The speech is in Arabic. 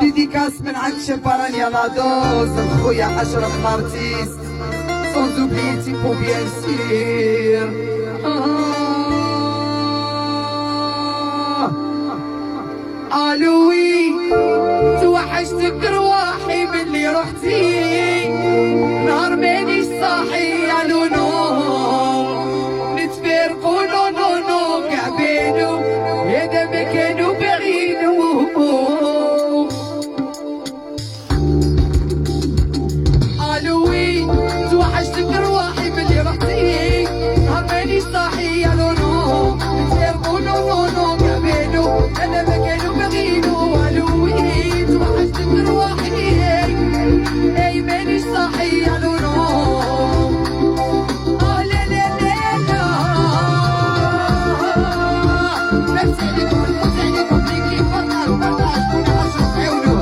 dédicace من عند شباران يا لادوز خويا أشرف مارتيست sans oublier Tipo bien sûr ألوي توحشتك رواحي من اللي رحتي نهار مانيش صاحي على نوم نتفارقوا نو نو نو كعبينو هذا ما كانوا باغينو ألوي توحشتك رواحي من اللي رحتي نهار مانيش صاحي على نوم نتفارقوا نو نو نو كعبينو هذا ما كانوا باغينو ألوي توحشتك رواحي اي مانيش صاحي على نوم لا لا لا لا نفس عليكم نفس عليكم اللي كيف فرقة شكون أشرف عيونو